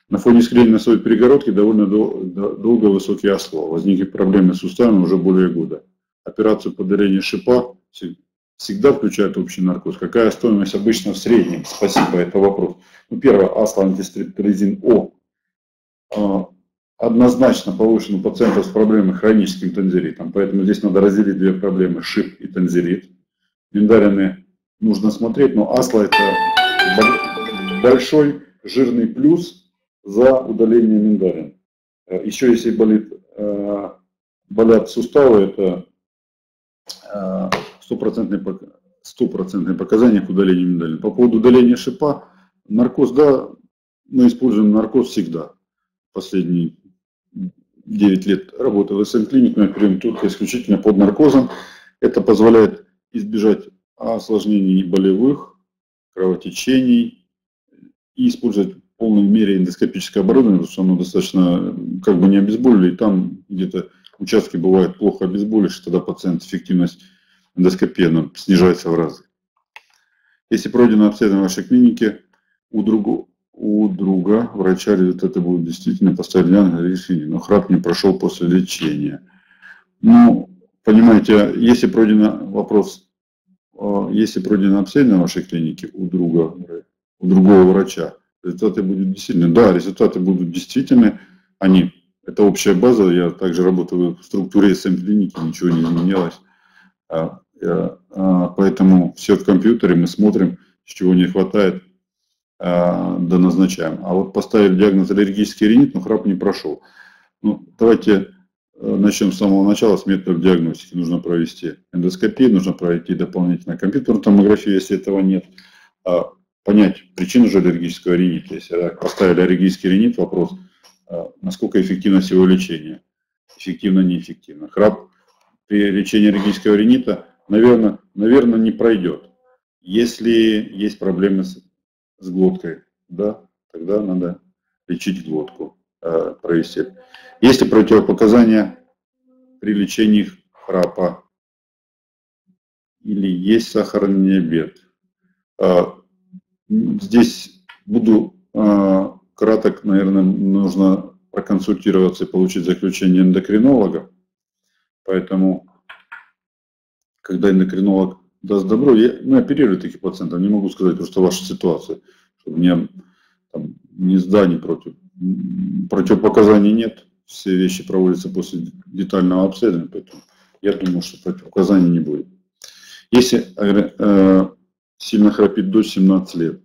На фоне искривления носовой перегородки довольно долго высокий осло. Возникли проблемы с суставами уже более года. Операцию по удалению шипа всегда включает общий наркоз. Какая стоимость обычно в среднем? Спасибо, это вопрос. Ну, первое, асло антистрептолизин О однозначно повышен у пациентов с проблемой хроническим танзелитом. Поэтому здесь надо разделить две проблемы: шип и танзелит. Миндалины нужно смотреть, но асло это большой жирный плюс за удаление миндалин. Еще если болят суставы, это стопроцентные показания к удалению миндалин. По поводу удаления шипа, наркоз, да, мы используем наркоз всегда. Последние 9 лет работы в СМ-клинике мы оперируем только исключительно под наркозом. Это позволяет избежать осложнений болевых, кровотечений и использовать в полной мере эндоскопическое оборудование, потому что оно достаточно как бы не обезболили, и там где-то участки бывают плохо обезболившие, тогда пациент эффективность эндоскопии снижается в разы. Если пройдено обследование в вашей клинике, у друга врача результаты будут действительно поставить диагноз, но храп не прошел после лечения. Ну, понимаете, если пройдено обследование в вашей клинике у другого врача, результаты будут действительно, да, результаты будут действительно, это общая база, я также работаю в структуре СМ-клиники, ничего не изменилось. Поэтому все в компьютере, мы смотрим, с чего не хватает, да назначаем. А вот поставили диагноз аллергический ринит, но храп не прошел. Ну, давайте начнем с самого начала, с методов диагностики. Нужно провести эндоскопию, нужно пройти дополнительно компьютерную томографию, если этого нет. Понять причину же аллергического ринита. Если поставили аллергический ринит, вопрос, насколько эффективность его лечения. Эффективно, неэффективно. Храп при лечении аллергического ринита, наверное, не пройдет. Если есть проблемы с глоткой, да, тогда надо лечить глотку, провести. Если противопоказания при лечении храпа или есть сахарный диабет? Здесь буду краток, наверное, нужно проконсультироваться и получить заключение эндокринолога. Поэтому, когда эндокринолог даст добро, мы оперирую таких пациентов, не могу сказать просто вашу ситуацию, чтобы у меня там, ни за, ни против. Противопоказаний нет, все вещи проводятся после детального обследования, поэтому я думаю, что противопоказаний не будет. Если сильно храпит дочь 17 лет,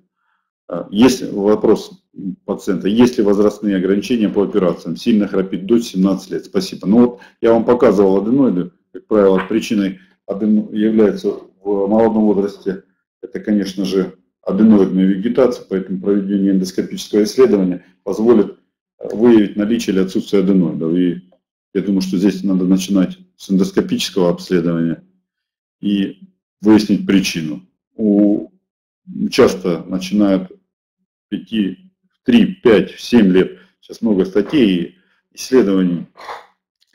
есть вопрос пациента, есть ли возрастные ограничения по операциям? Сильно храпит дочь 17 лет, спасибо. Ну вот я вам показывал аденоиды, как правило, причиной является в молодом возрасте, это, конечно же, аденоидная вегетация, поэтому проведение эндоскопического исследования позволит выявить наличие или отсутствие аденоидов. И я думаю, что здесь надо начинать с эндоскопического обследования и выяснить причину. Часто начинают 3, 5, 7 лет, сейчас много статей и исследований,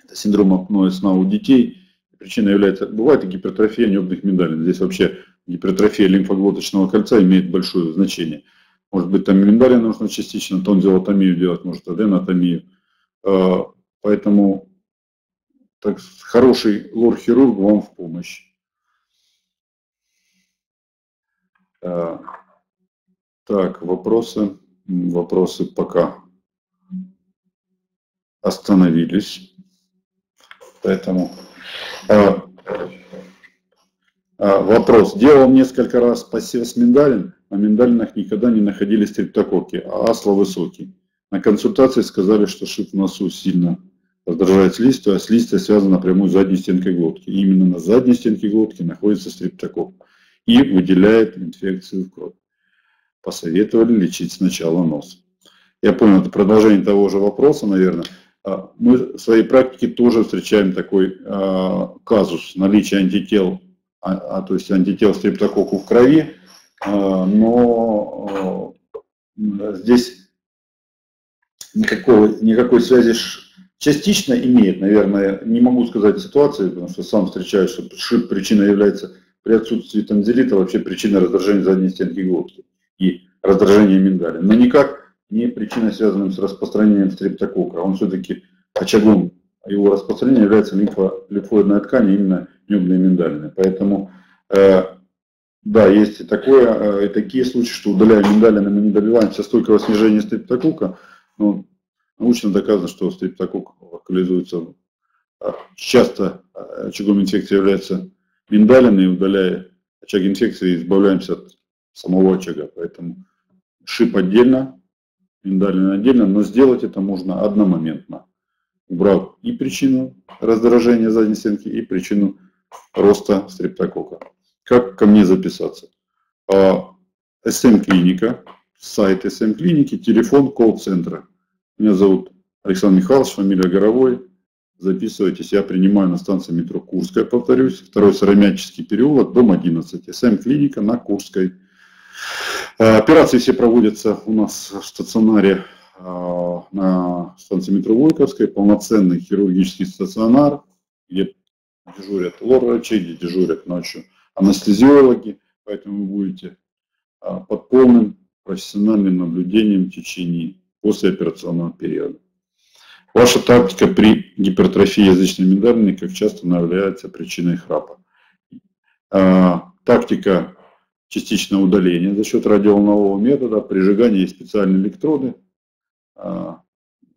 это синдром апноэ сна у детей. Причина является, бывает и гипертрофия небных миндалин. Здесь вообще гипертрофия лимфоглоточного кольца имеет большое значение. Может быть, там миндалин нужно частично, тонзиллотомию делать, может, аденотомию. Поэтому так, хороший лор-хирург вам в помощь. Так, вопросы пока остановились. Поэтому вопрос. Делал несколько раз посев с миндалин, на миндалинах никогда не находили стрептококки, а асла высокий. На консультации сказали, что шип в носу сильно раздражает слизистую, а слизистая связана напрямую с задней стенкой глотки. И именно на задней стенке глотки находится стрептококк и выделяет инфекцию в кровь. Посоветовали лечить сначала нос. Я понял, это продолжение того же вопроса, наверное. Мы в своей практике тоже встречаем такой казус наличия антител, то есть антител стрептококку в крови, но здесь никакой связи частично имеет, наверное, не могу сказать ситуацию, потому что сам встречаюсь, что шип причина является при отсутствии тонзиллита вообще причиной раздражения задней стенки глотки и раздражения миндалин, но никак не причиной, связанной с распространением стрептококка. Он все-таки очагом его распространения является лимфоидная ткань, именно небные миндалины. Поэтому, да, есть и такие случаи, что удаляя миндалины, мы не добиваемся стойкого снижения стрептококка, но научно доказано, что стрептококк локализуется. Часто очагом инфекции является миндалины, и удаляя очаг инфекции, избавляемся от самого очага. Поэтому шип отдельно, миндалины отдельно, но сделать это можно одномоментно, убрав и причину раздражения задней стенки, и причину роста стрептококка. Как ко мне записаться? СМ-клиника, сайт СМ-клиники, телефон колл-центра. Меня зовут Александр Михайлович, фамилия Горовой. Записывайтесь, я принимаю на станции метро Курская, повторюсь, 2-й Сыромятческий переулок, дом 11, СМ-клиника на Курской. Операции все проводятся у нас в стационаре на станции метро Войковской, полноценный хирургический стационар, где дежурят лор-врачи, где дежурят ночью анестезиологи, поэтому вы будете под полным профессиональным наблюдением в течение послеоперационного периода. Ваша тактика при гипертрофии язычной миндалины как часто является причиной храпа. Тактика частичного удаления за счет радиоволнового метода, прижигание и специальные электроды,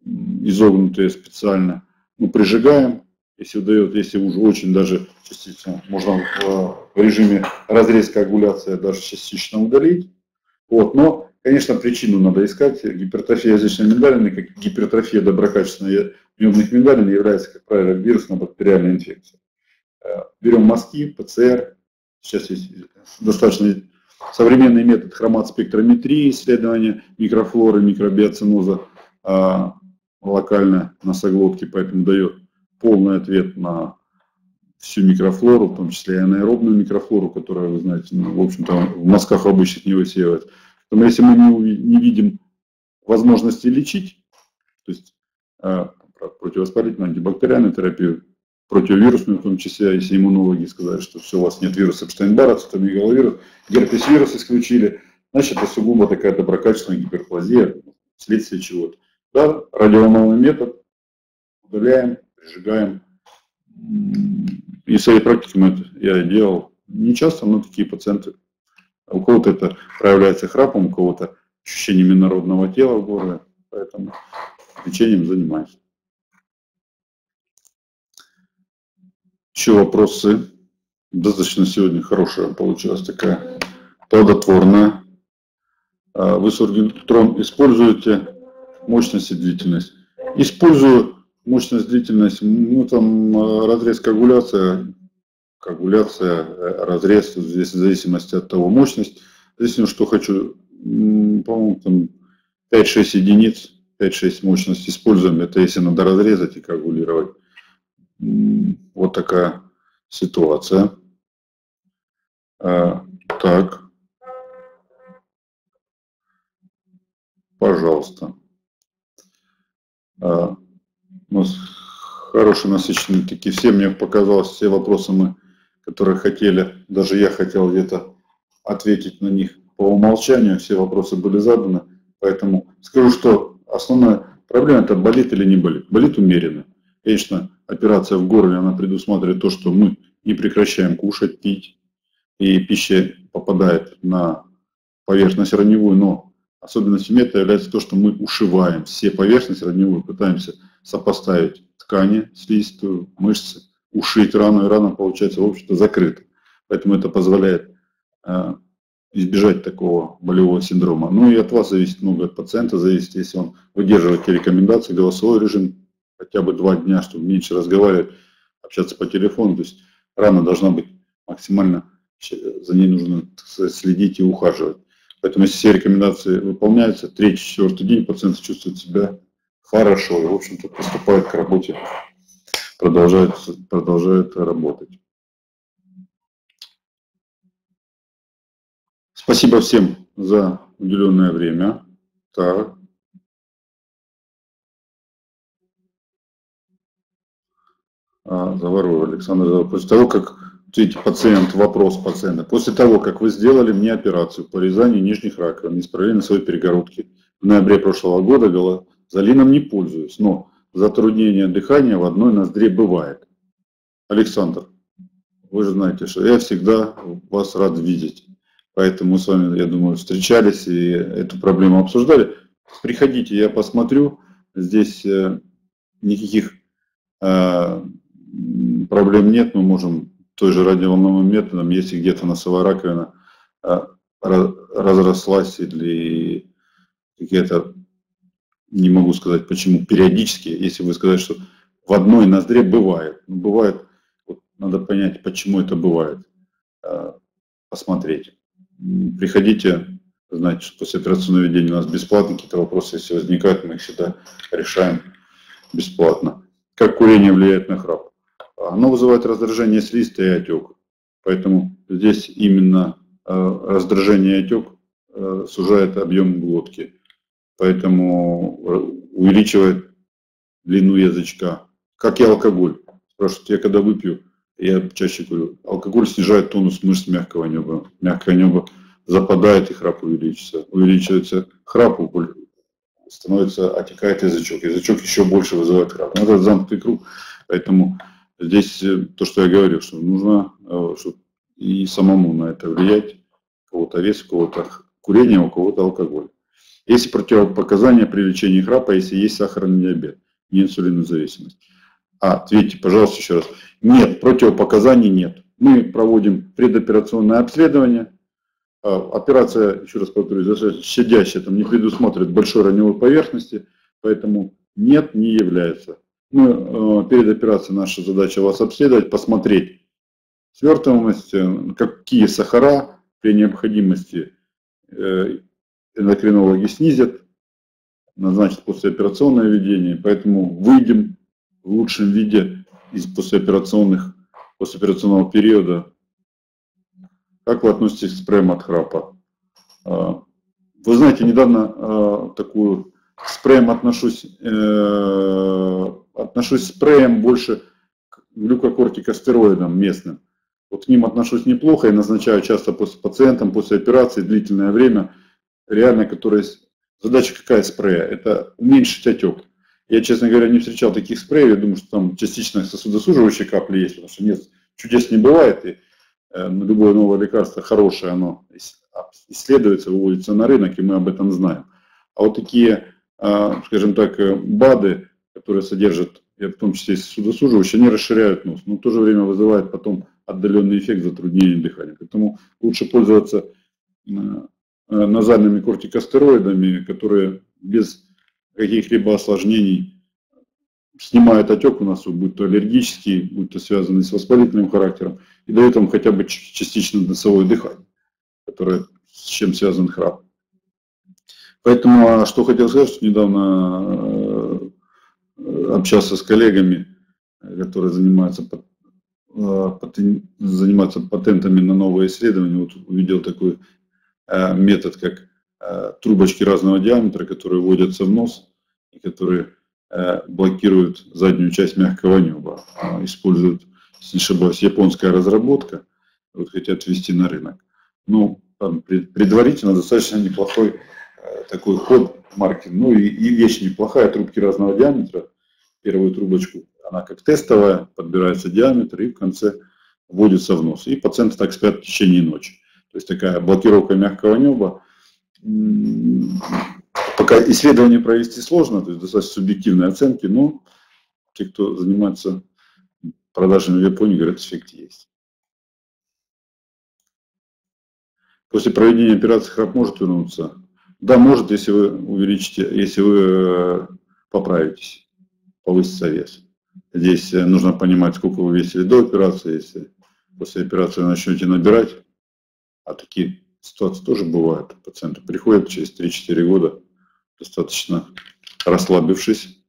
изогнутые специально. Мы прижигаем, если удается, если уже очень даже частично, можно в режиме разрез коагуляции даже частично удалить. Вот, но, конечно, причину надо искать. Гипертрофия язычной миндалины, как гипертрофия доброкачественной небных миндалин, является, как правило, вирусно-бактериальной инфекцией. Берем мазки, ПЦР. Сейчас есть достаточно современный метод хромат-спектрометрии, исследования микрофлоры, микробиоциноза локально носоглотки, поэтому дает полный ответ на всю микрофлору, в том числе и анаэробную микрофлору, которая, вы знаете, в общем-то, в мазках обычных не высеивается. Поэтому если мы не видим возможности лечить, то есть противовоспалительную, антибактериальную терапию, противовирусную в том числе, если иммунологи сказали, что все, у вас нет вируса Эпштейн-Барра, цитомегаловирус, герпес-вирус исключили, значит, это сугубо такая доброкачественная гиперплазия, вследствие чего-то. Да, радиоволновый метод, удаляем, прижигаем. И в своей практике я делал не часто, но такие пациенты. У кого-то это проявляется храпом, у кого-то ощущением инородного тела в горле, поэтому лечением занимаюсь. Еще вопросы? Достаточно сегодня хорошая получилась такая плодотворная. Вы сургинтрон используете? Мощность и длительность. Использую мощность, длительность, ну там разрез, коагуляция, разрез, здесь в зависимости от того, мощность, здесь что хочу, по-моему, там 5-6 единиц, 5-6 мощность используем, это если надо разрезать и коагулировать. Вот такая ситуация. Так, пожалуйста. У нас хорошие, насыщенные такие. Все, мне показалось, все вопросы мы, которые хотели, даже я хотел где-то ответить на них по умолчанию, все вопросы были заданы. Поэтому скажу, что основная проблема — это болит или не болит. Болит умеренно. Конечно, операция в горле, она предусматривает то, что мы не прекращаем кушать, пить, и пища попадает на поверхность раневую, но особенностью метода является то, что мы ушиваем все поверхности раневую, пытаемся сопоставить ткани, слизистую, мышцы, ушить рану, и рана получается, в общем-то, закрыта. Поэтому это позволяет избежать такого болевого синдрома. Ну и от вас зависит много, от пациента зависит, если он выдерживает те рекомендации, голосовой режим, хотя бы 2 дня, чтобы меньше разговаривать, общаться по телефону. То есть рана должна быть максимально, за ней нужно, так сказать, следить и ухаживать. Поэтому если все рекомендации выполняются, 3-4 день пациент чувствует себя хорошо и, в общем-то, приступает к работе, продолжает работать. Спасибо всем за уделенное время. Так. Заворую, Александр. После того, как вопрос пациента. После того, как вы сделали мне операцию по резанию нижних раковин, исправление своей перегородки в ноябре прошлого года, галазолином не пользуюсь, но затруднение дыхания в одной ноздре бывает. Александр, вы же знаете, что я всегда вас рад видеть. Поэтому мы с вами, я думаю, встречались и эту проблему обсуждали. Приходите, я посмотрю. Здесь никаких проблем нет. Мы можем той же радиоволновым методом, если где-то носовая раковина разрослась или какие-то, не могу сказать почему, периодически, если вы сказать, что в одной ноздре бывает. Бывает, вот, надо понять, почему это бывает, посмотреть. Приходите, знаете, что после операционного ведения у нас бесплатно, какие-то вопросы, если возникают, мы их всегда решаем бесплатно. Как курение влияет на храп? Оно вызывает раздражение слизистой и отек. Поэтому здесь именно раздражение и отек сужает объем глотки. Поэтому увеличивает длину язычка. Как и алкоголь. Спрашивают, я когда выпью, я чаще курю. Алкоголь снижает тонус мышц мягкого неба. Мягкое небо западает и храп увеличивается. Увеличивается храп, отекает язычок. Язычок еще больше вызывает храп. Это замкнутый круг. Поэтому здесь то, что я говорил, что нужно и самому на это влиять. У кого-то вес, у кого-то курение, у кого-то алкоголь. Есть противопоказания при лечении храпа, если есть сахарный диабет, не инсулинозависимость. Ответьте, пожалуйста, еще раз. Нет, противопоказаний нет. Мы проводим предоперационное обследование. Операция, еще раз повторюсь, щадящая, там не предусматривает большой раневой поверхности, поэтому нет, не является. Мы перед операцией наша задача вас обследовать, посмотреть свертываемость, какие сахара при необходимости эндокринологи снизят, назначат послеоперационное ведение, поэтому выйдем в лучшем виде из послеоперационного периода. Как вы относитесь к спреям от храпа? Вы знаете, недавно такую к спреям отношусь спреем больше глюкокортикостероидам местным. Вот к ним отношусь неплохо и назначаю часто пациентам после операции длительное время, реально, задача какая спрея? Это уменьшить отек. Я, честно говоря, не встречал таких спреев, я думаю, что там частично сосудосуживающие капли есть, потому что нет, чудес не бывает, и любое новое лекарство хорошее, оно исследуется, выводится на рынок, и мы об этом знаем. А вот такие, скажем так, БАДы, которые содержат, в том числе и сосудосуживающие, они расширяют нос, но в то же время вызывают потом отдаленный эффект затруднения дыхания. Поэтому лучше пользоваться назальными кортикостероидами, которые без каких-либо осложнений снимают отек у нас, будь то аллергический, будь то связанный с воспалительным характером, и дают вам хотя бы частично носовое дыхание, с чем связан храп. Поэтому, что хотел сказать, что недавно общался с коллегами, которые занимаются патентами на новые исследования. Вот увидел такой метод, как трубочки разного диаметра, которые вводятся в нос и которые блокируют заднюю часть мягкого неба. Используют, если не ошибаюсь, японская разработка, вот хотят ввести на рынок. Ну, там предварительно достаточно неплохой такой ход маркетинг. Ну и вещь неплохая, трубки разного диаметра. Первую трубочку, она как тестовая, подбирается диаметр и в конце вводится в нос. И пациенты так спят в течение ночи. То есть такая блокировка мягкого неба. Пока исследование провести сложно, то есть достаточно субъективные оценки, но те, кто занимается продажами в Японии, говорят, эффект есть. После проведения операции храп может вернуться? Да, может, если вы увеличите, если вы поправитесь, повысится вес. Здесь нужно понимать, сколько вы весили до операции, если после операции вы начнете набирать, а такие ситуации тоже бывают. Пациенты приходят через 3-4 года, достаточно расслабившись.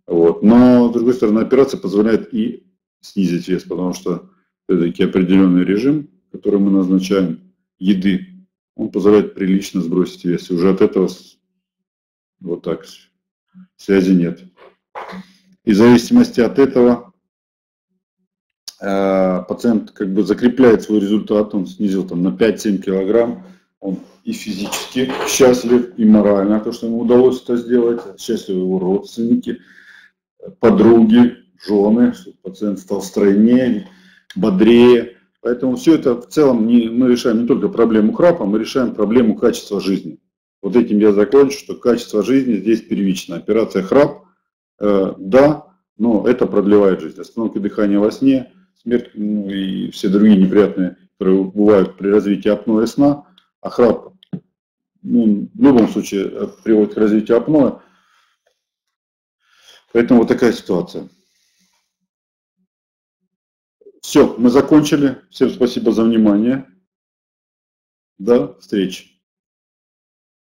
Вот. Но, с другой стороны, операция позволяет и снизить вес, потому что все-таки определенный режим, который мы назначаем, еды, он позволяет прилично сбросить вес. И уже от этого вот так связи нет. И в зависимости от этого пациент как бы закрепляет свой результат, он снизил там на 5-7 килограмм, он и физически счастлив, и морально, то, что ему удалось это сделать, счастливы его родственники, подруги, жены, чтобы пациент стал стройнее, бодрее. Поэтому все это в целом мы решаем не только проблему храпа, мы решаем проблему качества жизни. Вот этим я закончу, что качество жизни здесь первично. Операция храп, да, но это продлевает жизнь. Остановка дыхания во сне, смерть, ну, и все другие неприятные, которые бывают при развитии апноэ сна, а храп, ну, в любом случае приводит к развитию апноэ. Поэтому вот такая ситуация. Все, мы закончили. Всем спасибо за внимание. До встречи.